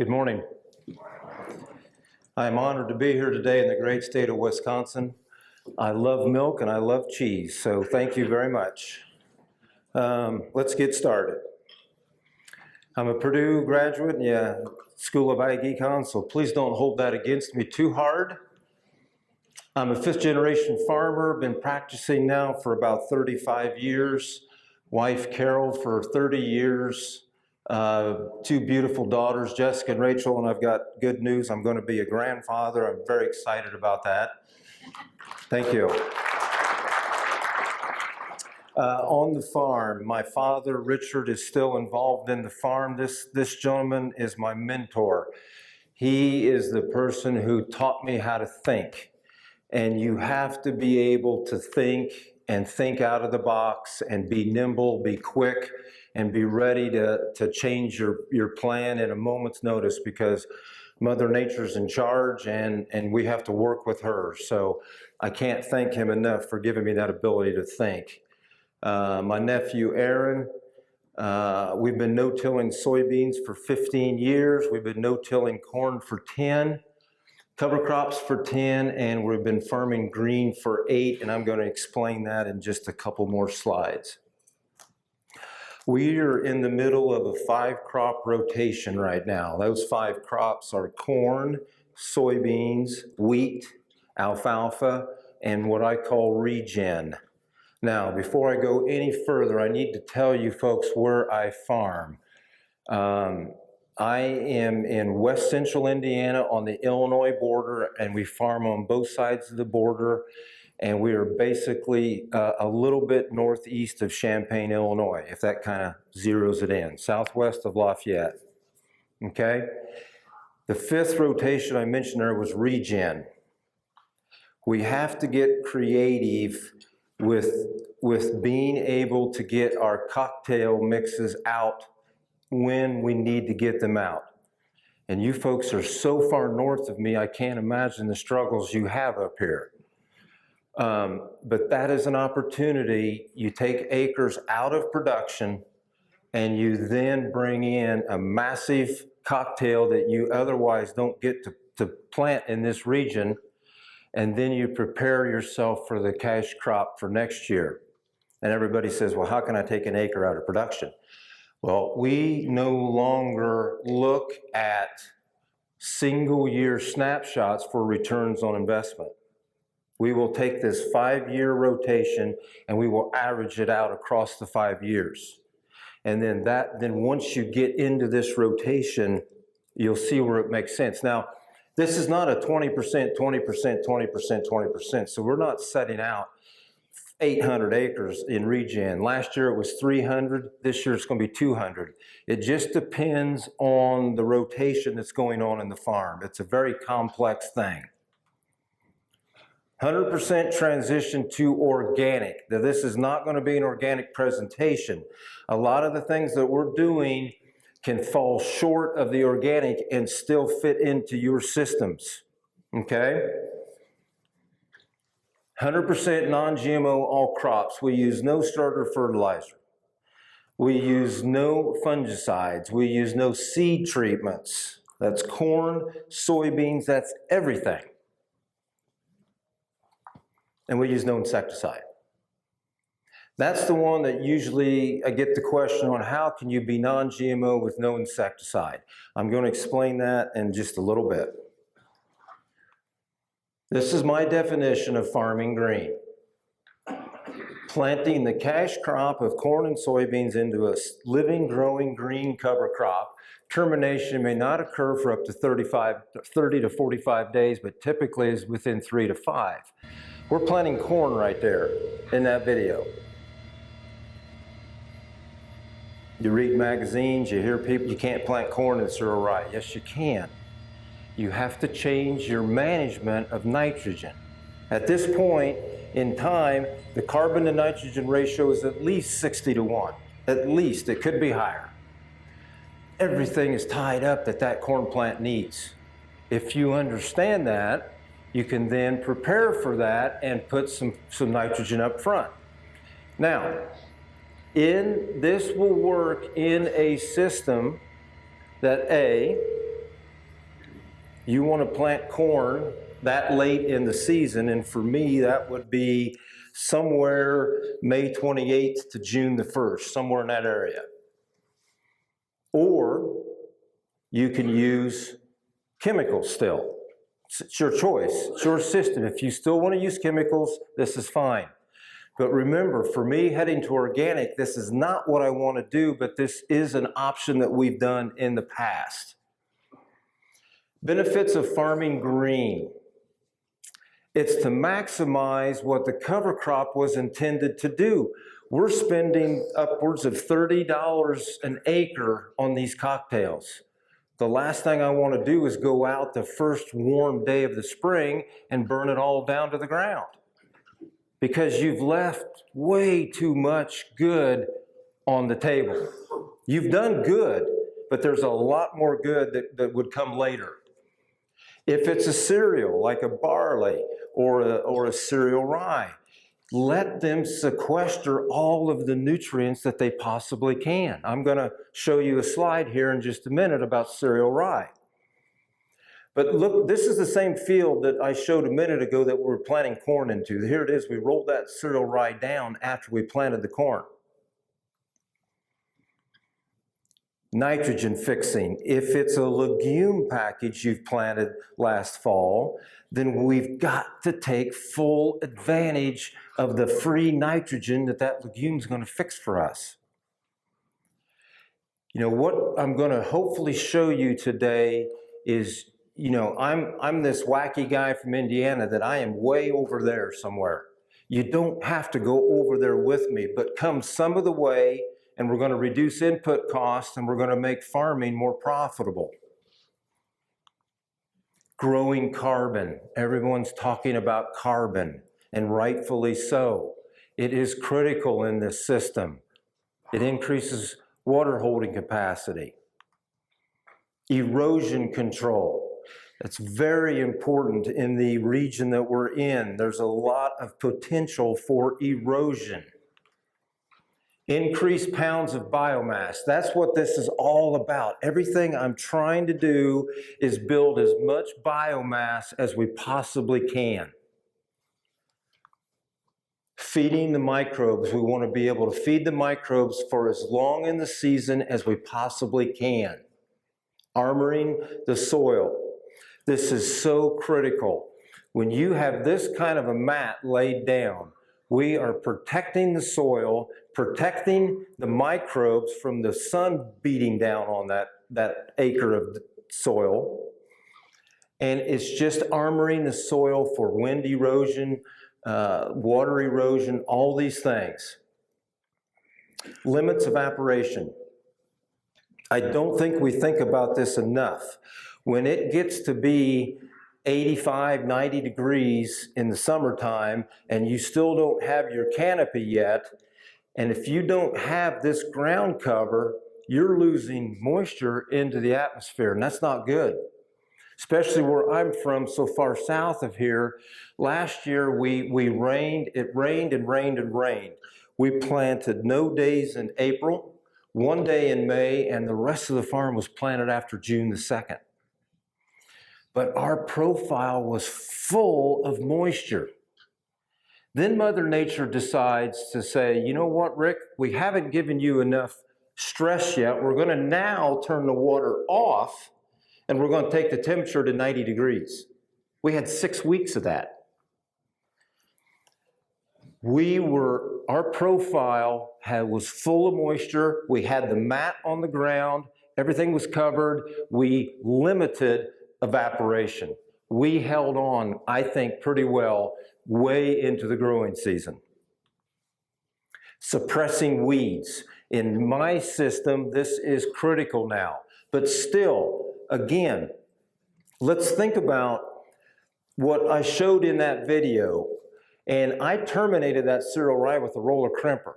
Good morning. I am honored to be here today in the great state of Wisconsin. I love milk and I love cheese, so thank you very much. Let's get started. I'm a Purdue graduate, School of Ag Econ, so please don't hold that against me too hard. I'm a fifth-generation farmer, been practicing now for about 35 years. Wife Carol for 30 years. Two beautiful daughters, Jessica and Rachel, and I've got good news. I'm going to be a grandfather. I'm very excited about that. Thank you. On the farm, my father, Richard, is still involved in the farm. This gentleman is my mentor. He is the person who taught me how to think. And you have to be able to think and think out of the box and be nimble, be quick, and be ready to change your plan at a moment's notice, because Mother Nature's in charge and we have to work with her. So I can't thank him enough for giving me that ability to think. My nephew Aaron, we've been no-tilling soybeans for 15 years. We've been no-tilling corn for 10. Cover crops for 10, and we've been farming green for 8, and I'm going to explain that in just a couple more slides. We are in the middle of a 5-crop rotation right now. Those 5 crops are corn, soybeans, wheat, alfalfa, and what I call regen. Now, before I go any further, I need to tell you folks where I farm. I am in west central Indiana on the Illinois border, and we farm on both sides of the border, and we are basically a little bit northeast of Champaign, Illinois, if that kind of zeroes it in, southwest of Lafayette, okay? The 5th rotation I mentioned there was regen. We have to get creative with being able to get our cocktail mixes out when we need to get them out. And you folks are so far north of me, I can't imagine the struggles you have up here. But that is an opportunity. You take acres out of production and you then bring in a massive cocktail that you otherwise don't get to plant in this region, and then you prepare yourself for the cash crop for next year. And everybody says, well, how can I take an acre out of production? Well, we no longer look at single-year snapshots for returns on investment. We will take this 5-year rotation and we will average it out across the 5 years. And then once you get into this rotation, you'll see where it makes sense. Now, this is not a 20%, 20%, 20%, 20%. So we're not setting out 800 acres in regen. Last year it was 300. This year it's going to be 200. It just depends on the rotation that's going on in the farm. It's a very complex thing. 100% transition to organic. Now, this is not going to be an organic presentation. A lot of the things that we're doing can fall short of the organic and still fit into your systems, okay? 100% non-GMO all crops. We use no starter fertilizer. We use no fungicides. We use no seed treatments. That's corn, soybeans, that's everything. And we use no insecticide. That's the one that usually I get the question on, how can you be non-GMO with no insecticide? I'm going to explain that in just a little bit. This is my definition of farming green. Planting the cash crop of corn and soybeans into a living, growing green cover crop. Termination may not occur for up to 30 to 45 days, but typically is within 3 to 5. We're planting corn right there in that video. You read magazines, you hear people, you can't plant corn in zero right. Yes, you can. You have to change your management of nitrogen. At this point in time, the carbon to nitrogen ratio is at least 60 to 1. At least, it could be higher. Everything is tied up that corn plant needs. If you understand that, you can then prepare for that and put some nitrogen up front. Now, this will work in a system that You want to plant corn that late in the season, and for me, that would be somewhere May 28th to June the 1st, somewhere in that area. Or you can use chemicals still. It's your choice, it's your system. If you still want to use chemicals, this is fine. But remember, for me, heading to organic, this is not what I want to do, but this is an option that we've done in the past. Benefits of farming green. It's to maximize what the cover crop was intended to do. We're spending upwards of $30 an acre on these cocktails. The last thing I want to do is go out the first warm day of the spring and burn it all down to the ground, because you've left way too much good on the table. You've done good, but there's a lot more good that would come later. If it's a cereal like a barley or a cereal rye, let them sequester all of the nutrients that they possibly can. I'm going to show you a slide here in just a minute about cereal rye. But look, this is the same field that I showed a minute ago that we're planting corn into. Here it is. We rolled that cereal rye down after we planted the corn. Nitrogen fixing. If it's a legume package you've planted last fall, then we've got to take full advantage of the free nitrogen that legume is going to fix for us. You know, what I'm going to hopefully show you today is, you know, I'm this wacky guy from Indiana that I am way over there somewhere. You don't have to go over there with me, but come some of the way, and we're going to reduce input costs, and we're going to make farming more profitable. Growing carbon. Everyone's talking about carbon, and rightfully so. It is critical in this system. It increases water holding capacity. Erosion control. That's very important in the region that we're in. There's a lot of potential for erosion. Increased pounds of biomass. That's what this is all about. Everything I'm trying to do is build as much biomass as we possibly can. Feeding the microbes. We want to be able to feed the microbes for as long in the season as we possibly can. Armoring the soil. This is so critical. When you have this kind of a mat laid down, we are protecting the soil, protecting the microbes from the sun beating down on that acre of soil. And it's just armoring the soil for wind erosion, water erosion, all these things. Limits evaporation. I don't think we think about this enough. When it gets to be 85, 90 degrees in the summertime, and you still don't have your canopy yet, and if you don't have this ground cover, you're losing moisture into the atmosphere, and that's not good. Especially where I'm from, so far south of here. Last year it rained and rained and rained. We planted no days in April, one day in May, and the rest of the farm was planted after June the 2nd. But our profile was full of moisture. Then Mother Nature decides to say, you know what, Rick, we haven't given you enough stress yet. We're going to now turn the water off, and we're going to take the temperature to 90 degrees. We had 6 weeks of that. Our profile was full of moisture. We had the mat on the ground. Everything was covered. We limited evaporation. We held on, I think, pretty well way into the growing season. Suppressing weeds. In my system, this is critical now. But still, again, let's think about what I showed in that video. And I terminated that cereal rye with a roller crimper.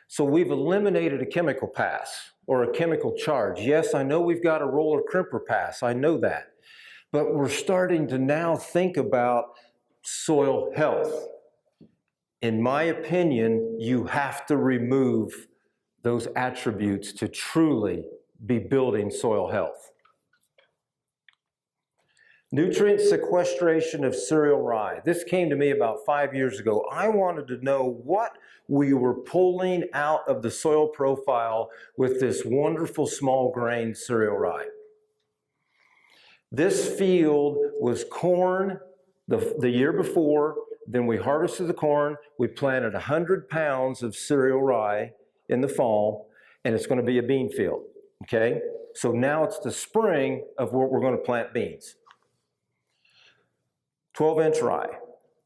So we've eliminated a chemical pass or a chemical charge. Yes, I know we've got a roller crimper pass. I know that. But we're starting to now think about soil health. In my opinion, you have to remove those attributes to truly be building soil health. Nutrient sequestration of cereal rye. This came to me about 5 years ago. I wanted to know what we were pulling out of the soil profile with this wonderful small grain cereal rye. This field was corn the year before. Then we harvested the corn. We planted 100 pounds of cereal rye in the fall, and it's going to be a bean field, okay? So now it's the spring of what we're going to plant beans. 12-inch rye.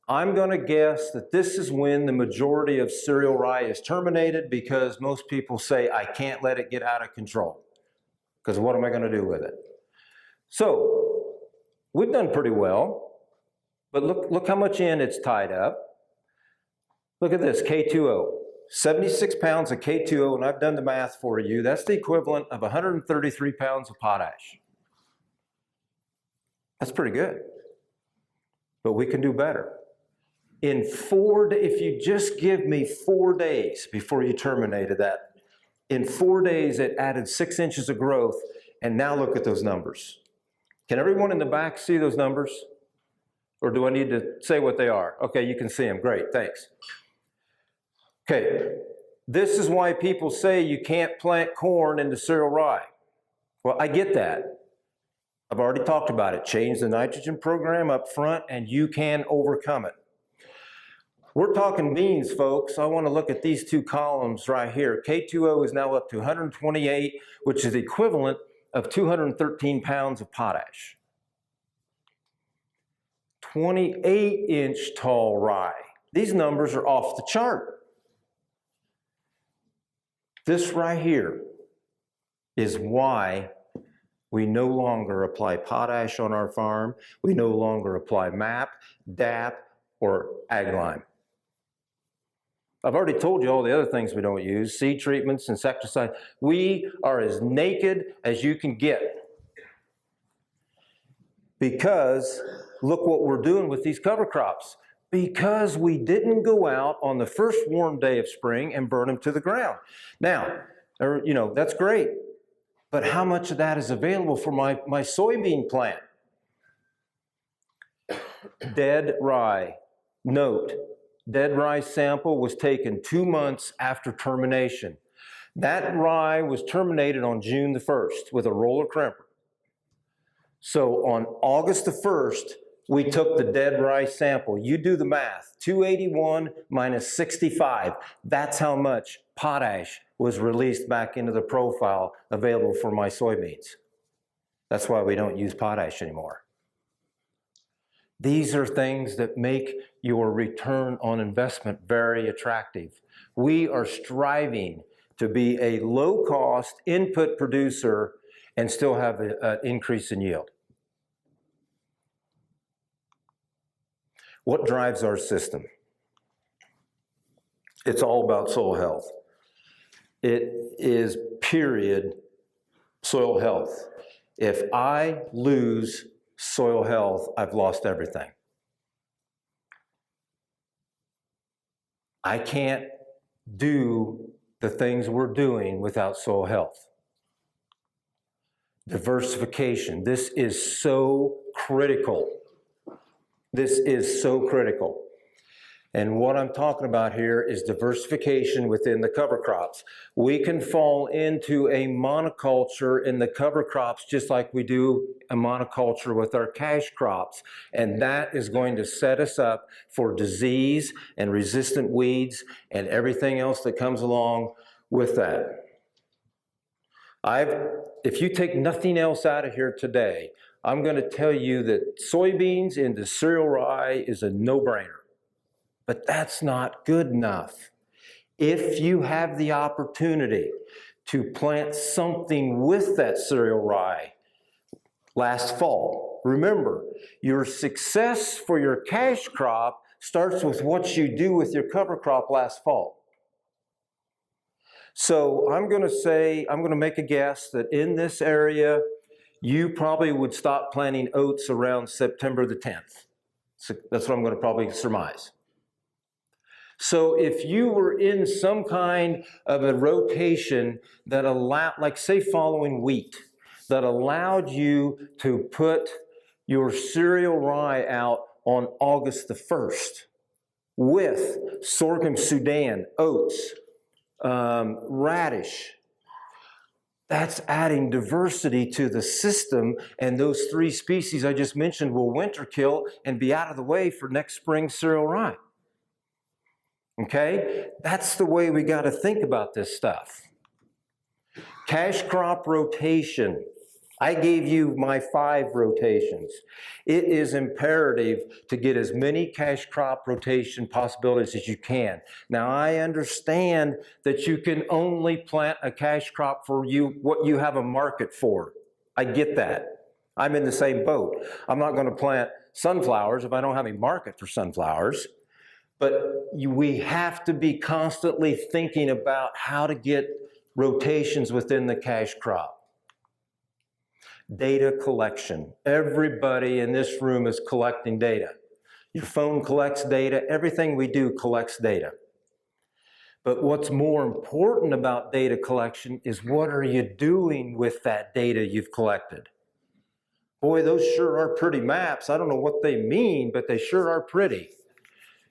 I'm going to guess that this is when the majority of cereal rye is terminated, because most people say, I can't let it get out of control, because what am I going to do with it? So we've done pretty well, but look how much in it's tied up. Look at this, K2O. 76 pounds of K2O, and I've done the math for you. That's the equivalent of 133 pounds of potash. That's pretty good. But we can do better. In 4 days, if you just give me 4 days before you terminated that, in 4 days it added 6 inches of growth, and now look at those numbers. Can everyone in the back see those numbers? Or do I need to say what they are? Okay, you can see them. Great, thanks. Okay, this is why people say you can't plant corn into cereal rye. Well, I get that. I've already talked about it. Change the nitrogen program up front and you can overcome it. We're talking beans, folks. I want to look at these two columns right here. K2O is now up to 128, which is the equivalent of 213 pounds of potash. 28-inch tall rye. These numbers are off the chart. This right here is why we no longer apply potash on our farm. We no longer apply MAP, DAP, or ag lime. I've already told you all the other things we don't use, seed treatments, insecticides. We are as naked as you can get. Because look what we're doing with these cover crops. Because we didn't go out on the first warm day of spring and burn them to the ground. Now, that's great. But how much of that is available for my soybean plant? Dead rye. Note, dead rye sample was taken 2 months after termination. That rye was terminated on June the 1st with a roller crimper. So on August the 1st, we took the dead rye sample. You do the math, 281 minus 65. That's how much potash was released back into the profile available for my soybeans. That's why we don't use potash anymore. These are things that make your return on investment very attractive. We are striving to be a low-cost input producer and still have an increase in yield. What drives our system? It's all about soil health. It is, period, soil health. If I lose soil health, I've lost everything. I can't do the things we're doing without soil health. Diversification. This is so critical. This is so critical. And what I'm talking about here is diversification within the cover crops. We can fall into a monoculture in the cover crops just like we do a monoculture with our cash crops. And that is going to set us up for disease and resistant weeds and everything else that comes along with that. If you take nothing else out of here today, I'm going to tell you that soybeans into cereal rye is a no-brainer. But that's not good enough. If you have the opportunity to plant something with that cereal rye last fall, remember, your success for your cash crop starts with what you do with your cover crop last fall. So I'm going to make a guess that in this area, you probably would stop planting oats around September the 10th. So that's what I'm going to probably surmise. So if you were in some kind of a rotation that allowed, like say following wheat, that allowed you to put your cereal rye out on August the 1st with sorghum Sudan, oats, radish. That's adding diversity to the system, and those 3 species I just mentioned will winter kill and be out of the way for next spring cereal rye. Okay? That's the way we got to think about this stuff. Cash crop rotation. I gave you my 5 rotations. It is imperative to get as many cash crop rotation possibilities as you can. Now, I understand that you can only plant a cash crop for what you have a market for. I get that. I'm in the same boat. I'm not going to plant sunflowers if I don't have a market for sunflowers. But we have to be constantly thinking about how to get rotations within the cash crop. Data collection. Everybody in this room is collecting data. Your phone collects data. Everything we do collects data. But what's more important about data collection is what are you doing with that data you've collected? Boy, those sure are pretty maps. I don't know what they mean, but they sure are pretty.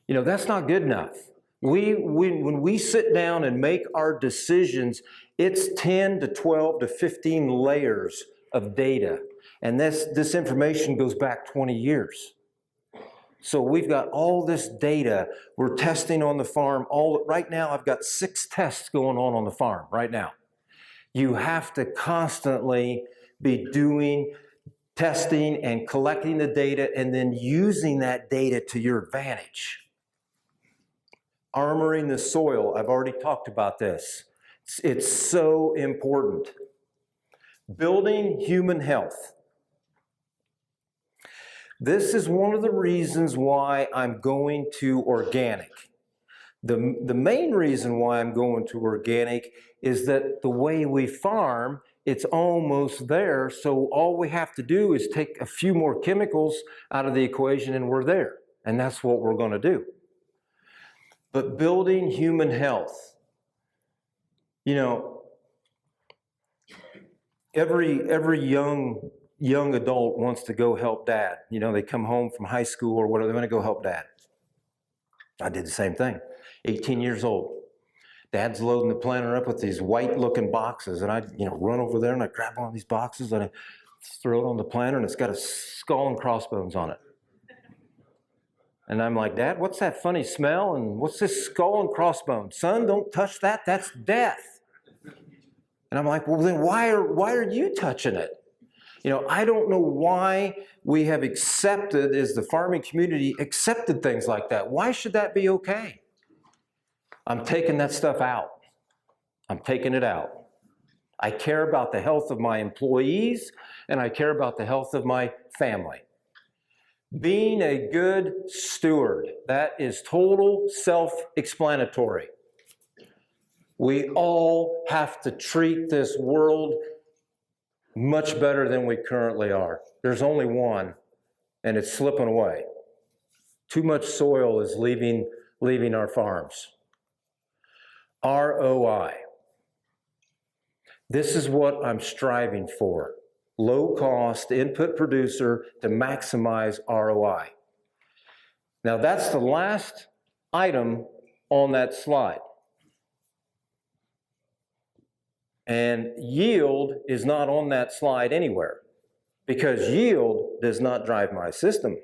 You know, that's not good enough. When we sit down and make our decisions, it's 10 to 12 to 15 layers of data. And this information goes back 20 years. So we've got all this data. We're testing on the farm. Right now, I've got 6 tests going on the farm right now. You have to constantly be doing testing and collecting the data and then using that data to your advantage. Armoring the soil. I've already talked about this. It's so important. Building human health. This is one of the reasons why I'm going to organic. The main reason why I'm going to organic is that the way we farm, it's almost there, so all we have to do is take a few more chemicals out of the equation and we're there. And that's what we're going to do. But building human health. You know, every young adult wants to go help dad. You know, they come home from high school or whatever, they want to go help dad. I did the same thing. 18 years old. Dad's loading the planter up with these white-looking boxes, and I, run over there and I grab one of these boxes and I throw it on the planter, and it's got a skull and crossbones on it. And I'm like, Dad, what's that funny smell? And what's this skull and crossbones? Son, don't touch that. That's death. And I'm like, well, then why are you touching it? I don't know why we have accepted, as the farming community, accepted things like that. Why should that be okay? I'm taking that stuff out. I'm taking it out. I care about the health of my employees, and I care about the health of my family. Being a good steward, that is total self-explanatory. We all have to treat this world much better than we currently are. There's only one, and it's slipping away. Too much soil is leaving our farms. ROI. This is what I'm striving for. Low-cost input producer to maximize ROI. Now, that's the last item on that slide. And yield is not on that slide anywhere, because yield does not drive my system.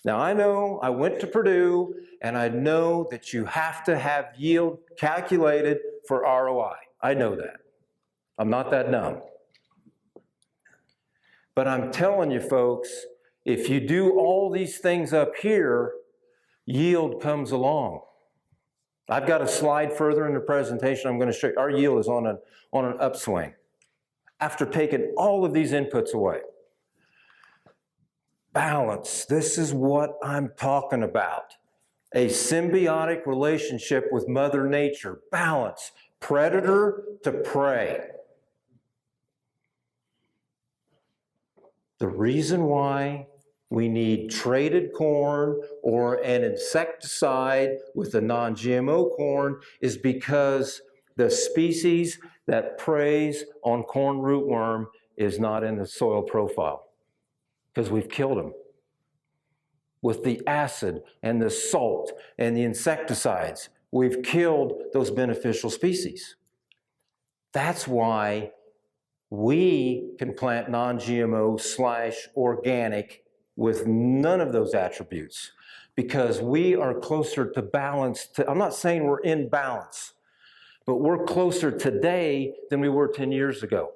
Now, I know I went to Purdue, and I know that you have to have yield calculated for ROI. I know that. I'm not that dumb. But I'm telling you, folks, if you do all these things up here, yield comes along. I've got a slide further in the presentation I'm going to show you. Our yield is on an upswing after taking all of these inputs away. Balance. This is what I'm talking about. A symbiotic relationship with Mother Nature. Balance. Predator to prey. The reason why we need traded corn or an insecticide with a non-GMO corn is because the species that preys on corn rootworm is not in the soil profile. because we've killed them with the acid and the salt and the insecticides. We've killed those beneficial species. That's why we can plant non-GMO/organic with none of those attributes, because we are closer to balance. I'm not saying we're in balance, but we're closer today than we were 10 years ago.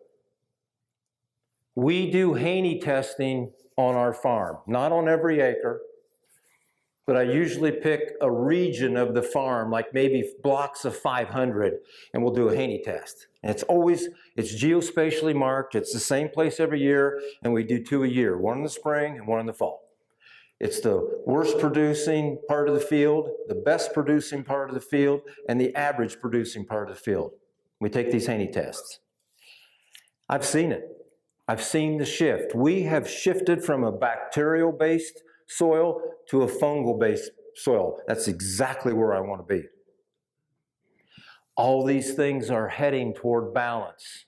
We do Haney testing on our farm, not on every acre, but I usually pick a region of the farm, like maybe blocks of 500, and we'll do a Haney test. And it's geospatially marked. It's the same place every year, and we do 2 a year, one in the spring and one in the fall. It's the worst producing part of the field, the best producing part of the field, and the average producing part of the field. We take these Haney tests. I've seen it. I've seen the shift. We have shifted from a bacterial-based soil to a fungal-based soil. That's exactly where I want to be. All these things are heading toward balance.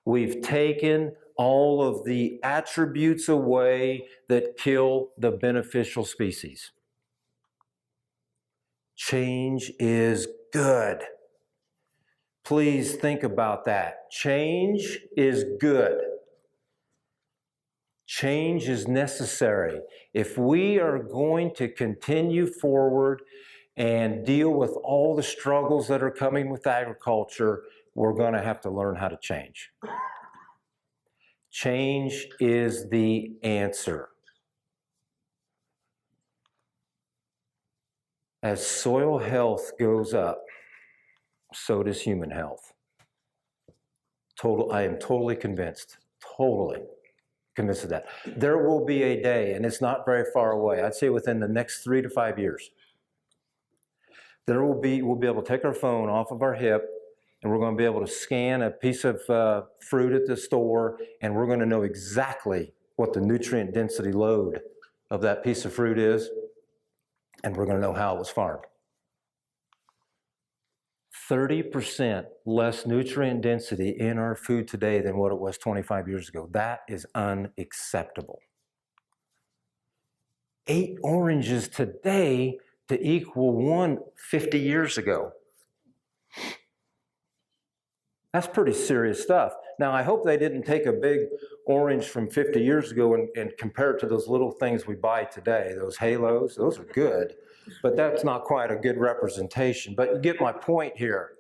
We've taken all of the attributes away that kill the beneficial species. Change is good. Please think about that. Change is good. Change is necessary. If we are going to continue forward and deal with all the struggles that are coming with agriculture, we're going to have to learn how to change. Change is the answer. As soil health goes up, so does human health. I am totally convinced, totally convinced of that. There will be a day, and it's not very far away, I'd say within the next 3 to 5 years, we'll be able to take our phone off of our hip, and we're going to be able to scan a piece of fruit at the store, and we're going to know exactly what the nutrient density load of that piece of fruit is, and we're going to know how it was farmed. 30% less nutrient density in our food today than what it was 25 years ago. That is unacceptable. 8 oranges today to equal 1 50 years ago. That's pretty serious stuff. Now, I hope they didn't take a big orange from 50 years ago and compare it to those little things we buy today, those halos. Those are good, but that's not quite a good representation. But you get my point here.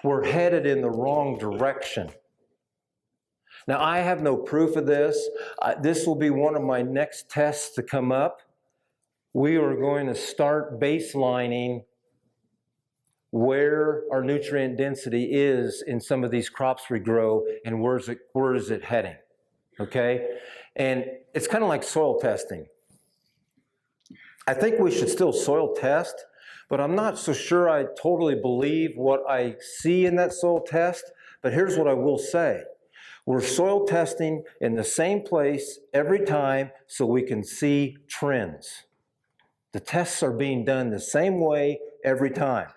We're headed in the wrong direction. Now, I have no proof of this. This will be one of my next tests to come up. We are going to start baselining where our nutrient density is in some of these crops we grow, and where is it heading, okay? And it's kind of like soil testing. I think we should still soil test, but I'm not so sure I totally believe what I see in that soil test, but here's what I will say. We're soil testing in the same place every time so we can see trends. The tests are being done the same way every time.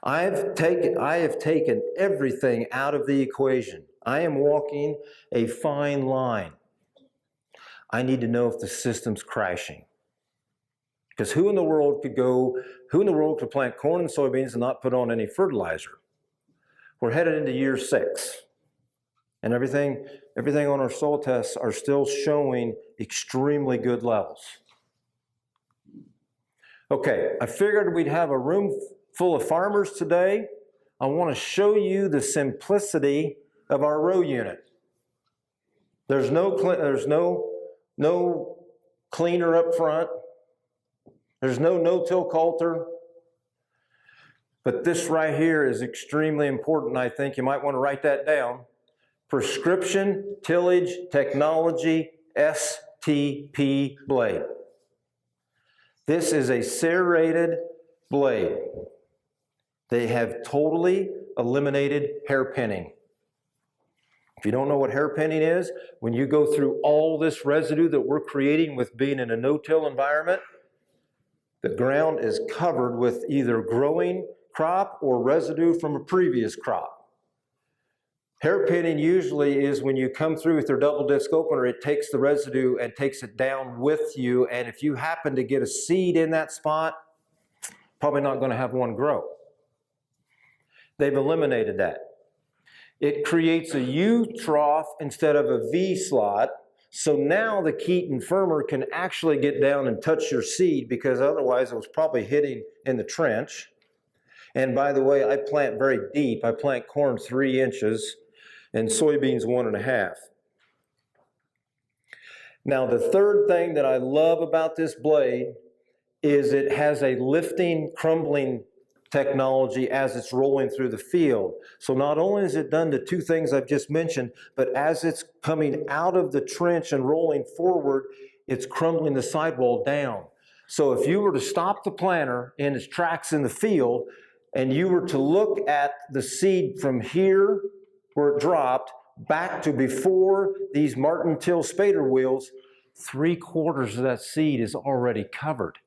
I have taken everything out of the equation. I am walking a fine line. I need to know if the system's crashing. Because who in the world could plant corn and soybeans and not put on any fertilizer? We're headed into year 6. And everything on our soil tests are still showing extremely good levels. Okay, I figured we'd have a room full of farmers today. I want to show you the simplicity of our row unit. There's no cleaner up front. There's no no-till coulter. But this right here is extremely important, I think. You might want to write that down. Prescription Tillage Technology STP blade. This is a serrated blade. They have totally eliminated hairpinning. If you don't know what hairpinning is, when you go through all this residue that we're creating with being in a no-till environment, the ground is covered with either growing crop or residue from a previous crop. Hairpinning usually is when you come through with your double disc opener, it takes the residue and takes it down with you, and if you happen to get a seed in that spot, probably not going to have one grow. They've eliminated that. It creates a U trough instead of a V slot, so now the Keaton firmer can actually get down and touch your seed, because otherwise it was probably hitting in the trench. And by the way, I plant very deep. I plant corn 3 inches and soybeans 1.5. Now, the third thing that I love about this blade is it has a lifting, crumbling technology as it's rolling through the field. So not only is it done the 2 things I've just mentioned, but as it's coming out of the trench and rolling forward, it's crumbling the sidewall down. So if you were to stop the planter in its tracks in the field, and you were to look at the seed from here, where it dropped, back to before these Martin Till spader wheels, 3/4 of that seed is already covered.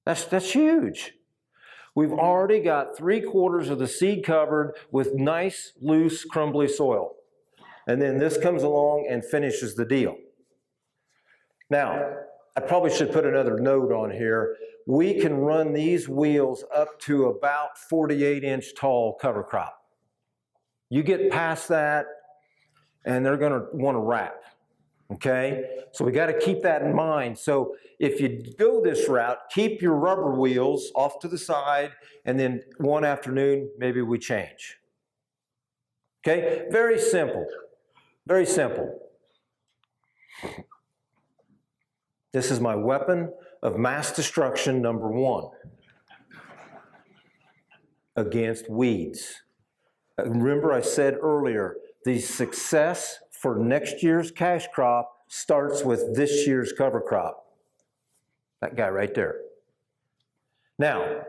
That's huge. We've already got 3/4 of the seed covered with nice, loose, crumbly soil. And then this comes along and finishes the deal. Now, I probably should put another note on here. We can run these wheels up to about 48-inch tall cover crop. You get past that, and they're going to want to wrap, okay? So we got to keep that in mind. So if you go this route, keep your rubber wheels off to the side, and then one afternoon, maybe we change. Okay? Very simple. Very simple. This is my weapon of mass destruction number 1 against weeds. Remember I said earlier, the success for next year's cash crop starts with this year's cover crop. That guy right there. Now,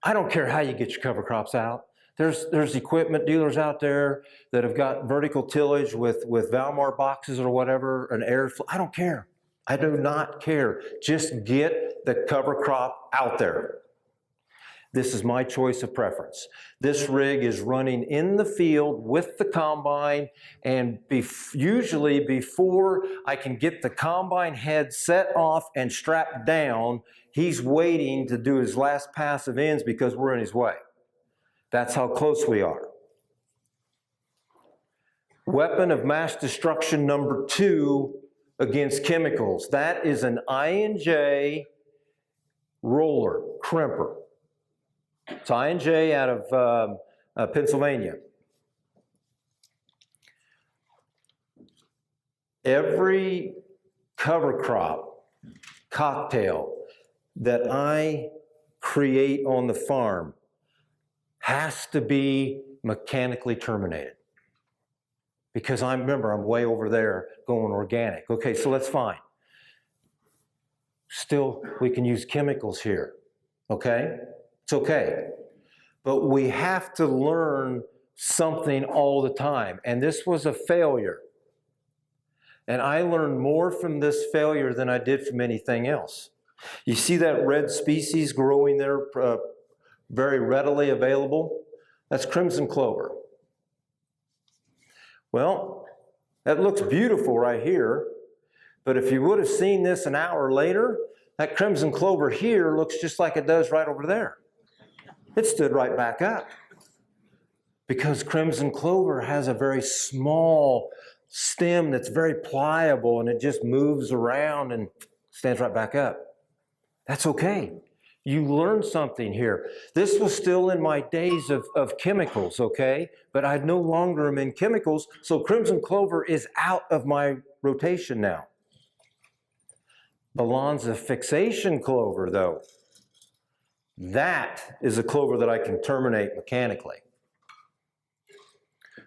I don't care how you get your cover crops out. There's equipment dealers out there that have got vertical tillage with Valmar boxes or whatever, an air flow. I don't care. I do not care. Just get the cover crop out there. This is my choice of preference. This rig is running in the field with the combine, and usually before I can get the combine head set off and strapped down, he's waiting to do his last pass of ends because we're in his way. That's how close we are. Weapon of mass destruction number 2 against chemicals. That is an I&J roller, crimper. It's I&J out of Pennsylvania. Every cover crop cocktail that I create on the farm has to be mechanically terminated. Because remember, I'm way over there going organic. Okay, so that's fine. Still, we can use chemicals here, okay? It's okay. But we have to learn something all the time. And this was a failure. And I learned more from this failure than I did from anything else. You see that red species growing there, very readily available? That's crimson clover. Well, that looks beautiful right here, but if you would have seen this an hour later, that crimson clover here looks just like it does right over there. It stood right back up because crimson clover has a very small stem that's very pliable, and it just moves around and stands right back up. That's okay. You learned something here. This was still in my days of chemicals, okay? But I no longer am in chemicals, so crimson clover is out of my rotation now. Balanza fixation clover, though, that is a clover that I can terminate mechanically.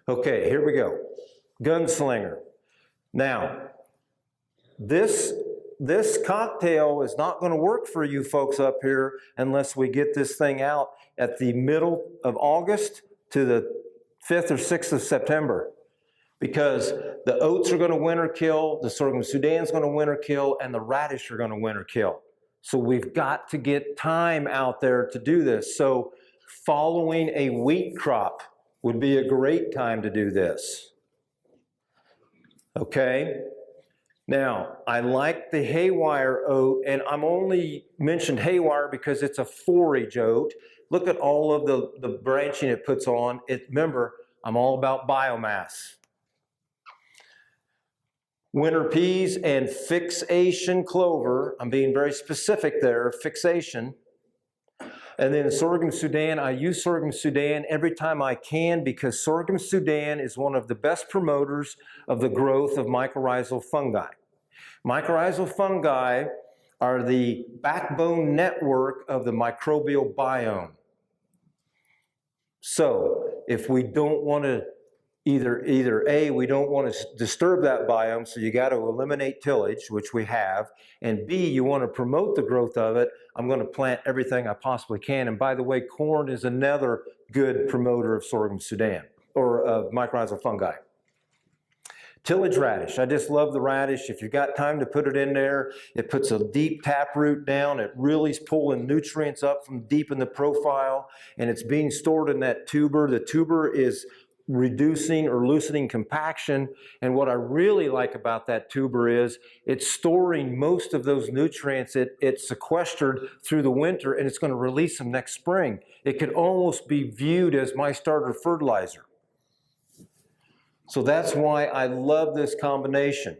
Okay, here we go. Gunslinger. Now, this cocktail is not going to work for you folks up here unless we get this thing out at the middle of August to the 5th or 6th of September. Because the oats are going to winter kill, the sorghum Sudan is going to winter kill, and the radish are going to winter kill. So we've got to get time out there to do this. So following a wheat crop would be a great time to do this. Okay? Now, I like the haywire oat, and I'm only mentioned haywire because it's a forage oat. Look at all of the branching it puts on. Remember, I'm all about biomass. Winter peas and fixation clover. I'm being very specific there, fixation. And then sorghum Sudan, I use sorghum Sudan every time I can because sorghum Sudan is one of the best promoters of the growth of mycorrhizal fungi. Mycorrhizal fungi are the backbone network of the microbial biome. So if we don't want to either A, we don't want to disturb that biome, so you got to eliminate tillage, which we have, and B, you want to promote the growth of it, I'm going to plant everything I possibly can. And by the way, corn is another good promoter of sorghum Sudan, or of mycorrhizal fungi. Tillage radish, I just love the radish. If you've got time to put it in there, it puts a deep taproot down, it really is pulling nutrients up from deep in the profile, and it's being stored in that tuber. The tuber is reducing or loosening compaction, and what I really like about that tuber is it's storing most of those nutrients it's sequestered through the winter, and it's going to release them next spring. It could almost be viewed as my starter fertilizer. So that's why I love this combination.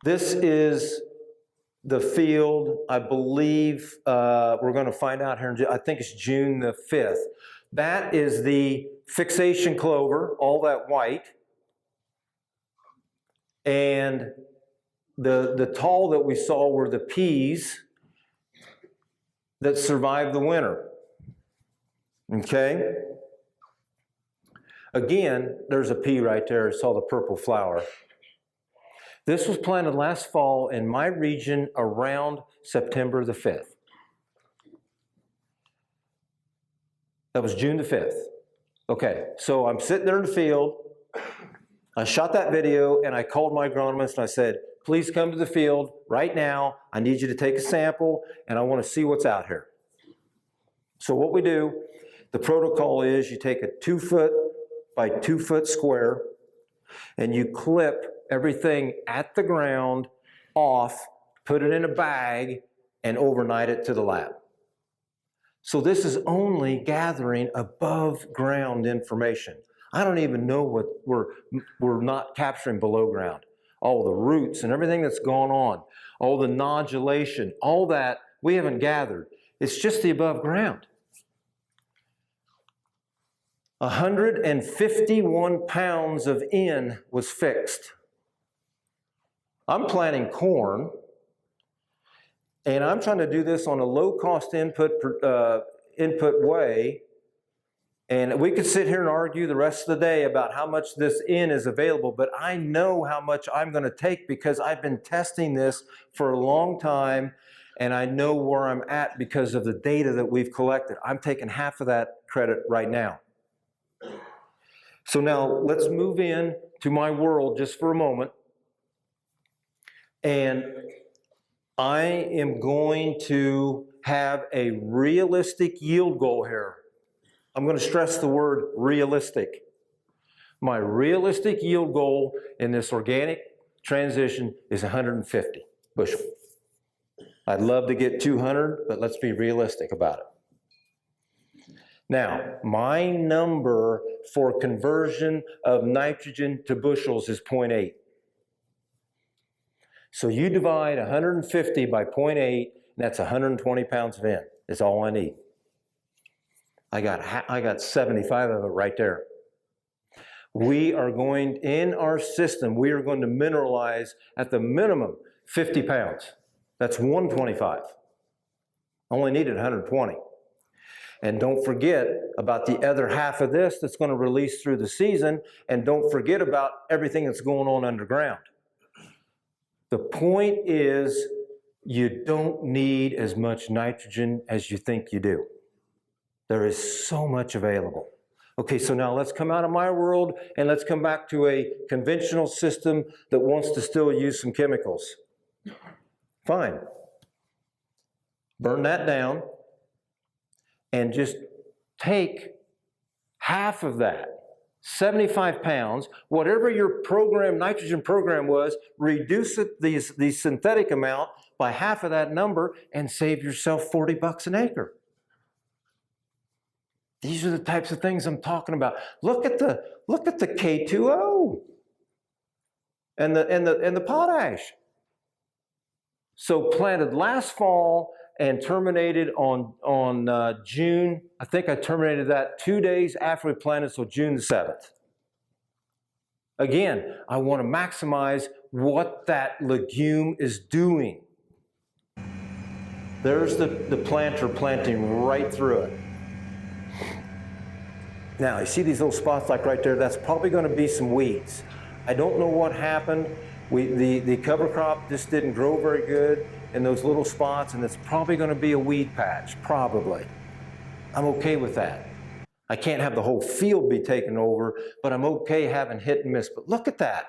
This is the field, I believe we're going to find out here, I think it's June the 5th. That is the fixation clover, all that white. And the tall that we saw were the peas that survived the winter. Okay? Again, there's a pea right there. I saw the purple flower. This was planted last fall in my region around September the 5th. That was June the 5th. Okay, so I'm sitting there in the field. I shot that video and I called my agronomist and I said, please come to the field right now. I need you to take a sample and I want to see what's out here. So what we do, the protocol is you take a 2 foot by 2 foot square and you clip everything at the ground off, put it in a bag, and overnight it to the lab. So this is only gathering above ground information. I don't even know what we're not capturing below ground. All the roots and everything that's gone on, all the nodulation, all that we haven't gathered. It's just the above ground. 151 pounds of N was fixed. I'm planting corn, and I'm trying to do this on a low-cost input way, and we could sit here and argue the rest of the day about how much this N is available, but I know how much I'm going to take because I've been testing this for a long time, and I know where I'm at because of the data that we've collected. I'm taking half of that credit right now. So now let's move in to my world just for a moment. And I am going to have a realistic yield goal here. I'm going to stress the word realistic. My realistic yield goal in this organic transition is 150 bushel. I'd love to get 200, but let's be realistic about it. Now, my number for conversion of nitrogen to bushels is 0.8. So you divide 150 by 0.8, and that's 120 pounds of N. That's all I need. I got 75 of it right there. We are going, in our system, we are going to mineralize at the minimum 50 pounds. That's 125. Only needed 120. And don't forget about the other half of this that's going to release through the season, and don't forget about everything that's going on underground. The point is, you don't need as much nitrogen as you think you do. There is so much available. Okay, so now let's come out of my world and let's come back to a conventional system that wants to still use some chemicals. Fine. Burn that down and just take half of that, 75 pounds, whatever your program, nitrogen program was, reduce the synthetic amount by half of that number and save yourself $40 an acre. These are the types of things I'm talking about. Look at the K2O and the potash. So planted last fall and terminated on June. I think I terminated that 2 days after we planted, so June the 7th. Again, I want to maximize what that legume is doing. There's the planter planting right through it. Now, you see these little spots like right there? That's probably going to be some weeds. I don't know what happened. The cover crop just didn't grow very good in those little spots, and it's probably going to be a weed patch, probably. I'm okay with that. I can't have the whole field be taken over, but I'm okay having hit and miss. But look at that.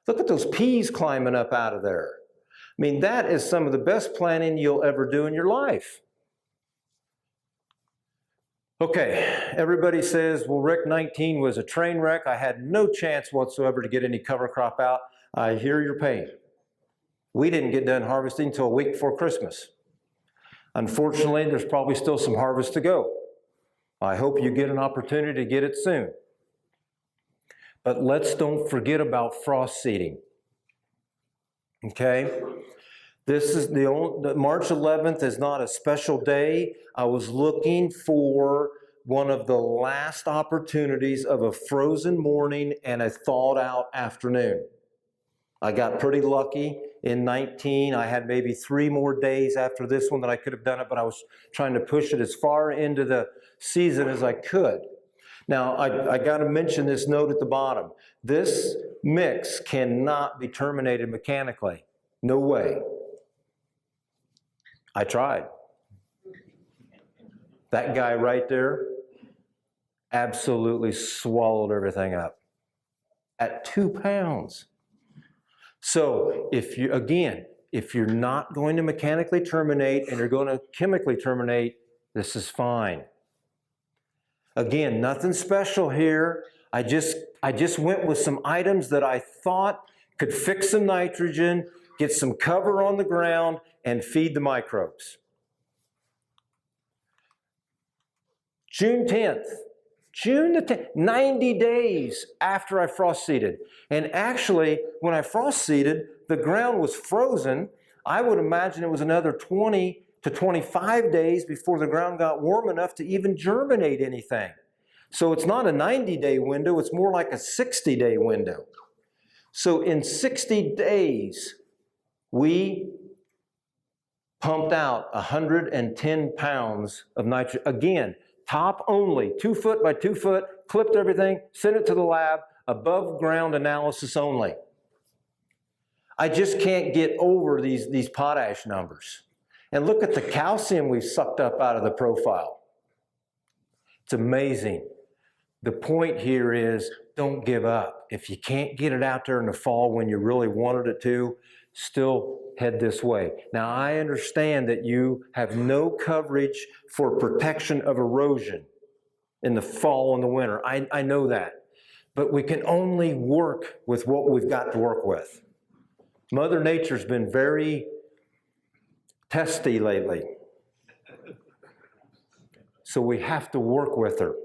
Look at those peas climbing up out of there. I mean, that is some of the best planting you'll ever do in your life. Okay, everybody says, well, Rick, 19 was a train wreck. I had no chance whatsoever to get any cover crop out. I hear your pain. We didn't get done harvesting until a week before Christmas. Unfortunately, there's probably still some harvest to go. I hope you get an opportunity to get it soon. But let's don't forget about frost seeding. Okay? This is the March 11th is not a special day. I was looking for one of the last opportunities of a frozen morning and a thawed out afternoon. I got pretty lucky in 19. I had maybe 3 more days after this one that I could have done it, but I was trying to push it as far into the season as I could. Now, I got to mention this note at the bottom. This mix cannot be terminated mechanically. No way. I tried. That guy right there absolutely swallowed everything up at 2 pounds. So if you're not going to mechanically terminate and you're going to chemically terminate, this is fine. Again, nothing special here. I just went with some items that I thought could fix some nitrogen, get some cover on the ground, and feed the microbes. June 10th. June the 10th, 90 days after I frost seeded. And actually, when I frost seeded, the ground was frozen. I would imagine it was another 20 to 25 days before the ground got warm enough to even germinate anything. So it's not a 90-day window, it's more like a 60-day window. So in 60 days, we pumped out 110 pounds of nitrogen. Again, top only, 2 foot by 2 foot, clipped everything, sent it to the lab, above ground analysis only. I just can't get over these potash numbers. And look at the calcium we've sucked up out of the profile. It's amazing. The point here is don't give up. If you can't get it out there in the fall when you really wanted it to, still head this way. Now, I understand that you have no coverage for protection of erosion in the fall and the winter. I know that. But we can only work with what we've got to work with. Mother Nature's been very testy lately. So we have to work with her.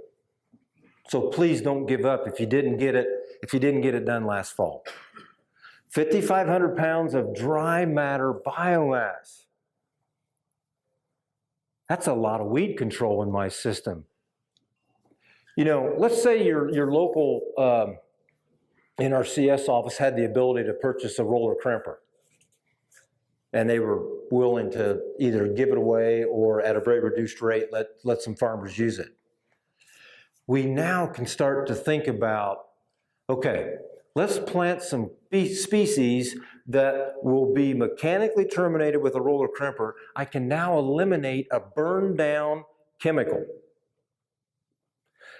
So please don't give up if you didn't get it done last fall. 5,500 pounds of dry matter biomass. That's a lot of weed control in my system. You know, let's say your local NRCS office had the ability to purchase a roller crimper, and they were willing to either give it away or at a very reduced rate let some farmers use it. We now can start to think about, okay, let's plant some species that will be mechanically terminated with a roller crimper. I can now eliminate a burned down chemical.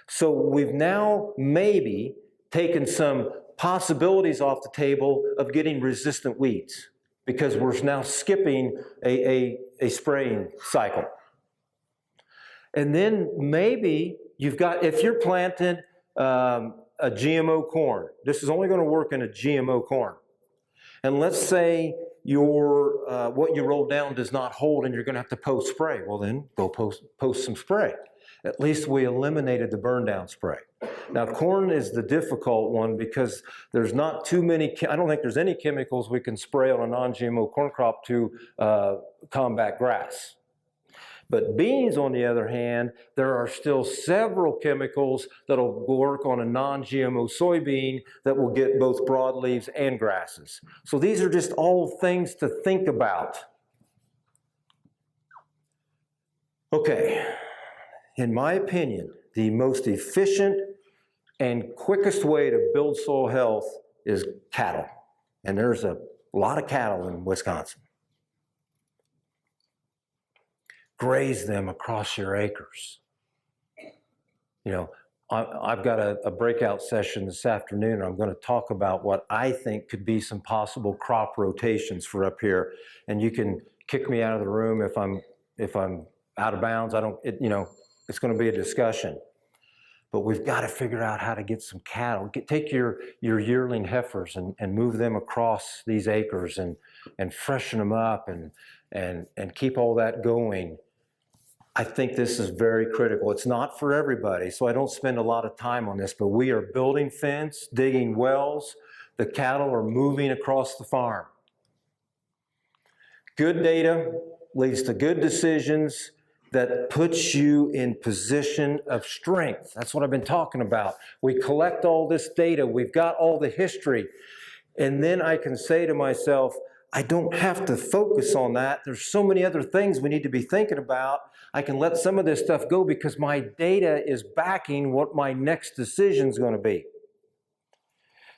So we've now maybe taken some possibilities off the table of getting resistant weeds because we're now skipping a spraying cycle. And then maybe you've got, if you're planting a GMO corn, this is only going to work in a GMO corn. And let's say your what you rolled down does not hold and you're going to have to post spray. Well, then go post some spray. At least we eliminated the burn down spray. Now, corn is the difficult one because there's not too many, I don't think there's any chemicals we can spray on a non-GMO corn crop to combat grass. But beans, on the other hand, there are still several chemicals that'll work on a non-GMO soybean that will get both broadleaves and grasses. So these are just all things to think about. Okay, in my opinion, the most efficient and quickest way to build soil health is cattle. And there's a lot of cattle in Wisconsin. Graze them across your acres. You know, I've got a breakout session this afternoon. I'm going to talk about what I think could be some possible crop rotations for up here. And you can kick me out of the room if I'm out of bounds. You know, it's going to be a discussion. But we've got to figure out how to get some cattle. Take your yearling heifers and move them across these acres and freshen them up and keep all that going. I think this is very critical. It's not for everybody, so I don't spend a lot of time on this, but we are building fence, digging wells. The cattle are moving across the farm. Good data leads to good decisions that puts you in position of strength. That's what I've been talking about. We collect all this data. We've got all the history. And then I can say to myself, I don't have to focus on that. There's so many other things we need to be thinking about. I can let some of this stuff go because my data is backing what my next decision is going to be.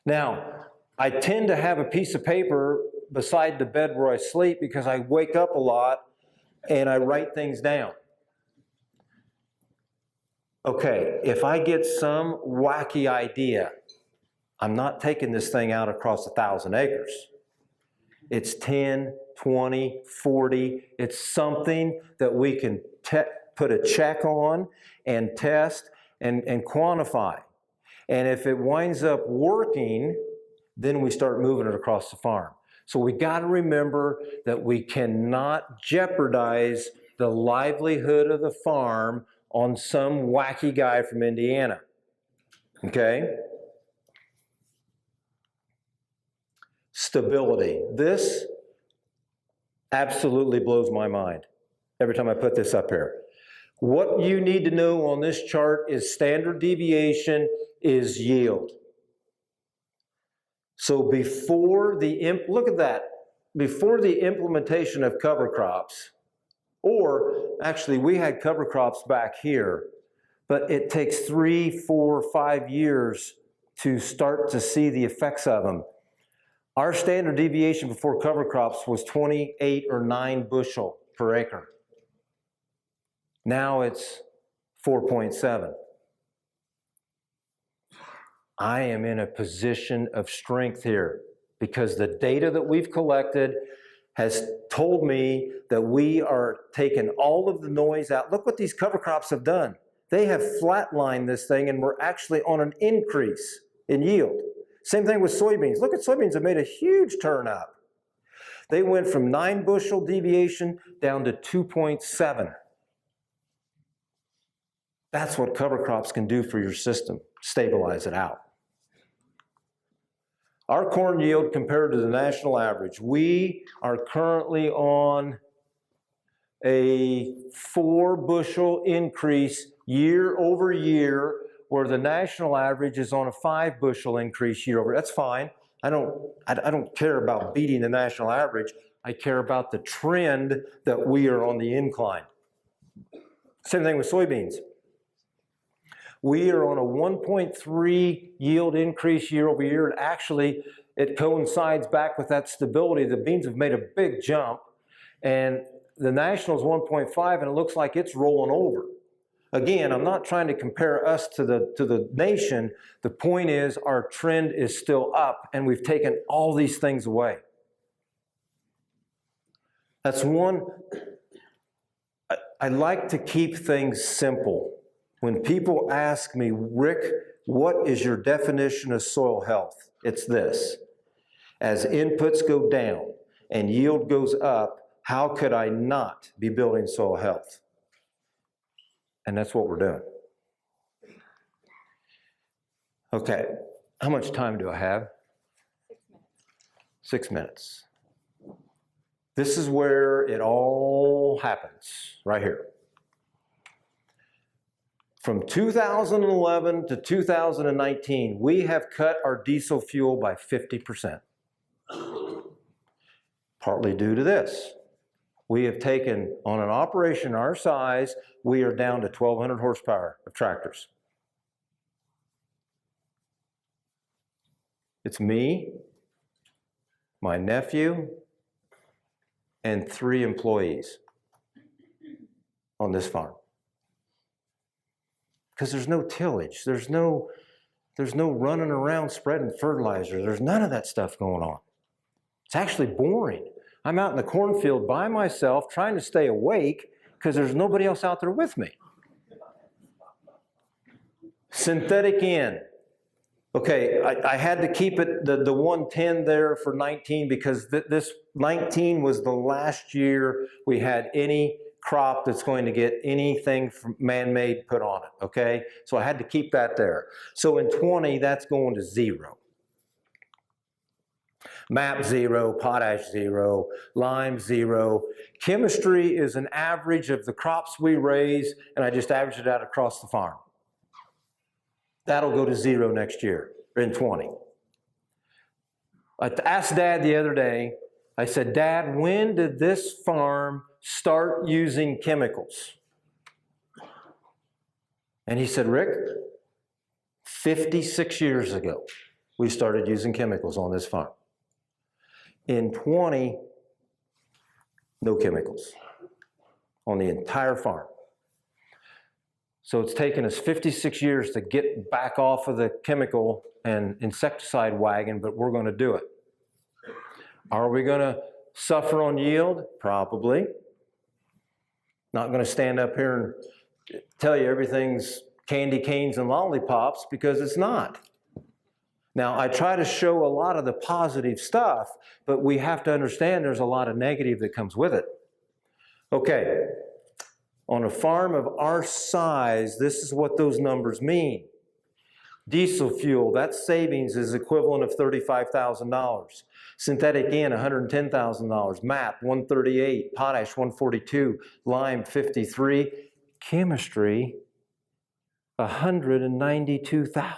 Now, I tend to have a piece of paper beside the bed where I sleep because I wake up a lot and I write things down. Okay, if I get some wacky idea, I'm not taking this thing out across 1,000 acres. It's 10, 20, 40. It's something that we can put a check on and test and quantify. And if it winds up working, then we start moving it across the farm. So we got to remember that we cannot jeopardize the livelihood of the farm on some wacky guy from Indiana. Okay? Stability. This absolutely blows my mind every time I put this up here. What you need to know on this chart is standard deviation is yield. So before look at that, before the implementation of cover crops, or actually we had cover crops back here, but it takes 3, 4, 5 years to start to see the effects of them. Our standard deviation before cover crops was 28 or 9 bushel per acre. Now it's 4.7. I am in a position of strength here because the data that we've collected has told me that we are taking all of the noise out. Look what these cover crops have done. They have flatlined this thing and we're actually on an increase in yield. Same thing with soybeans. Look at soybeans have made a huge turn up. They went from 9 bushel deviation down to 2.7. That's what cover crops can do for your system, stabilize it out. Our corn yield compared to the national average, we are currently on a 4 bushel increase year over year, where the national average is on a 5 bushel increase year over. That's fine. I don't care about beating the national average. I care about the trend that we are on the incline. Same thing with soybeans. We are on a 1.3 yield increase year over year, and actually it coincides back with that stability. The beans have made a big jump, and the national is 1.5, and it looks like it's rolling over. Again, I'm not trying to compare us to the nation. The point is our trend is still up, and we've taken all these things away. That's one. I like to keep things simple. When people ask me, Rick, what is your definition of soil health? It's this. As inputs go down and yield goes up, how could I not be building soil health? And that's what we're doing. Okay, how much time do I have? 6 minutes. This is where it all happens, right here. From 2011 to 2019, we have cut our diesel fuel by 50%. Partly due to this. We have taken, on an operation our size, we are down to 1,200 horsepower of tractors. It's me, my nephew, and 3 employees on this farm. Because there's no tillage, there's no running around spreading fertilizer, there's none of that stuff going on. It's actually boring. I'm out in the cornfield by myself trying to stay awake because there's nobody else out there with me. Synthetic N. Okay, I had to keep it the 110 there for 19 because this 19 was the last year we had any crop that's going to get anything from man-made put on it, okay? So I had to keep that there. So in 20, that's going to 0. MAP 0, potash 0, lime 0. Chemistry is an average of the crops we raise, and I just average it out across the farm. That'll go to 0 next year, or in 20. I asked Dad the other day, I said, Dad, when did this farm start using chemicals? And he said, Rick, 56 years ago, we started using chemicals on this farm. In 20, no chemicals on the entire farm. So it's taken us 56 years to get back off of the chemical and insecticide wagon, but we're going to do it. Are we going to suffer on yield? Probably. Not going to stand up here and tell you everything's candy canes and lollipops because it's not. Now, I try to show a lot of the positive stuff, but we have to understand there's a lot of negative that comes with it. Okay, on a farm of our size, this is what those numbers mean. Diesel fuel, that savings is equivalent of $35,000. Synthetic N, $110,000. MAP, $138,000. Potash, $142,000. Lime, $53,000. Chemistry, $192,000.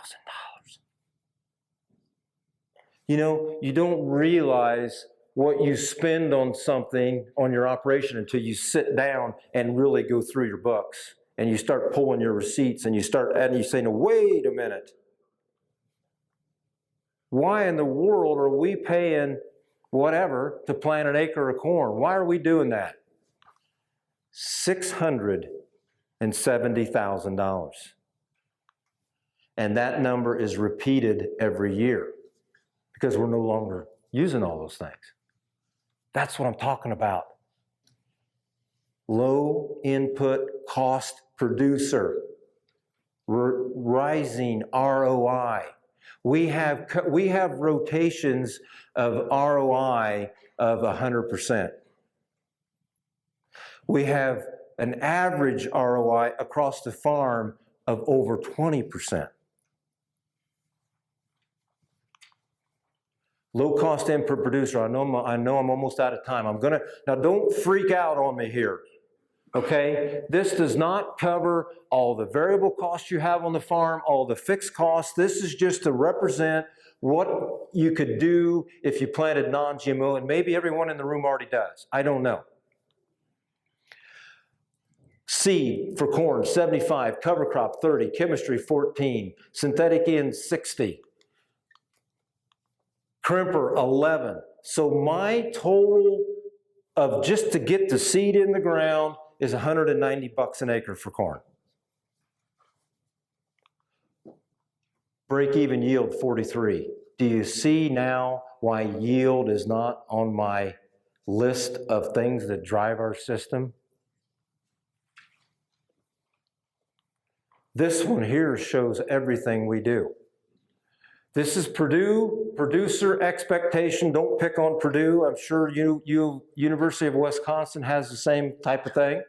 You know, you don't realize what you spend on something on your operation until you sit down and really go through your books and you start pulling your receipts and you say, no, wait a minute. Why in the world are we paying whatever to plant an acre of corn? Why are we doing that? $670,000. And that number is repeated every year because we're no longer using all those things. That's what I'm talking about. Low input cost producer, rising ROI. We have rotations of ROI of 100%. We have an average ROI across the farm of over 20%. Low cost input producer. I know I'm almost out of time. Now don't freak out on me here. Okay? This does not cover all the variable costs you have on the farm, all the fixed costs. This is just to represent what you could do if you planted non-GMO, and maybe everyone in the room already does. I don't know. Seed for corn, 75, cover crop, 30, chemistry, 14, synthetic N, 60. Crimper, 11. So my total of just to get the seed in the ground is $190 an acre for corn. Break-even yield, 43. Do you see now why yield is not on my list of things that drive our system? This one here shows everything we do. This is Purdue, producer expectation. Don't pick on Purdue. I'm sure University of Wisconsin has the same type of thing.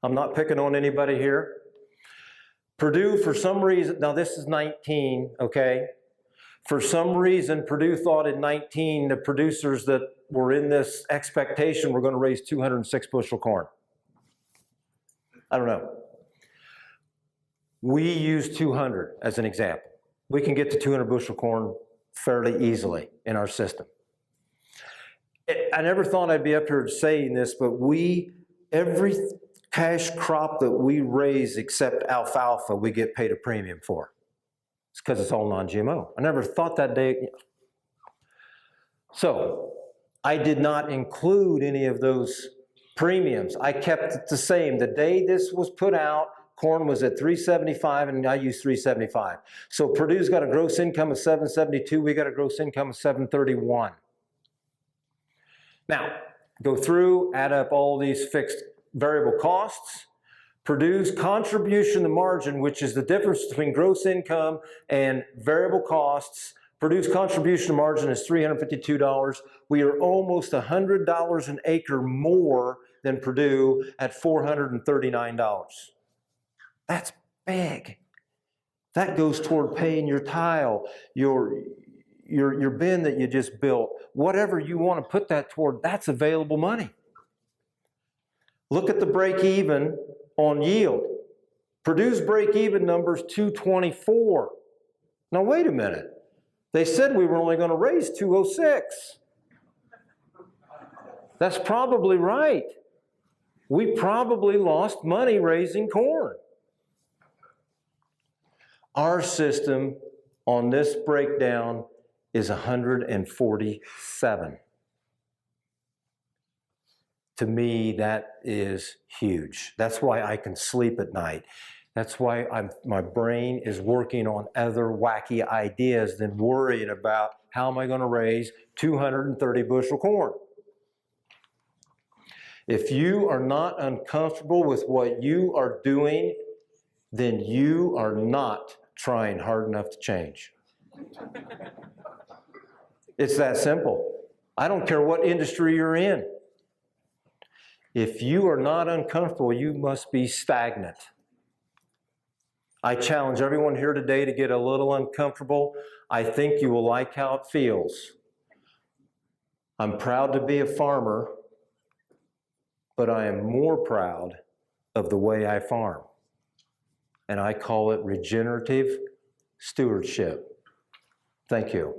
I'm not picking on anybody here. Purdue, for some reason, now this is 19, okay? For some reason, Purdue thought in 19 the producers that were in this expectation were going to raise 206 bushel corn. I don't know. We use 200 as an example. We can get to 200 bushel corn fairly easily in our system. I never thought I'd be up here saying this, but every cash crop that we raise except alfalfa, we get paid a premium for. It's because it's all non-GMO. I never thought that day. So I did not include any of those premiums. I kept it the same. The day this was put out, corn was at $375 and I used $375. So Purdue's got a gross income of $772. We got a gross income of $731. Now, go through, add up all these fixed variable costs. Purdue's contribution to margin, which is the difference between gross income and variable costs. Purdue's contribution to margin is $352. We are almost $100 an acre more than Purdue at $439. That's big. That goes toward paying your tile, your bin that you just built, whatever you want to put that toward, that's available money. Look at the break even on yield. Purdue's break even number is 224. Now wait a minute. They said we were only going to raise 206. That's probably right. We probably lost money raising corn. Our system on this breakdown is 147. To me, that is huge. That's why I can sleep at night. That's why my brain is working on other wacky ideas than worrying about how am I going to raise 230 bushel corn. If you are not uncomfortable with what you are doing, then you are not trying hard enough to change. It's that simple. I don't care what industry you're in. If you are not uncomfortable, you must be stagnant. I challenge everyone here today to get a little uncomfortable. I think you will like how it feels. I'm proud to be a farmer, but I am more proud of the way I farm. And I call it regenerative stewardship. Thank you.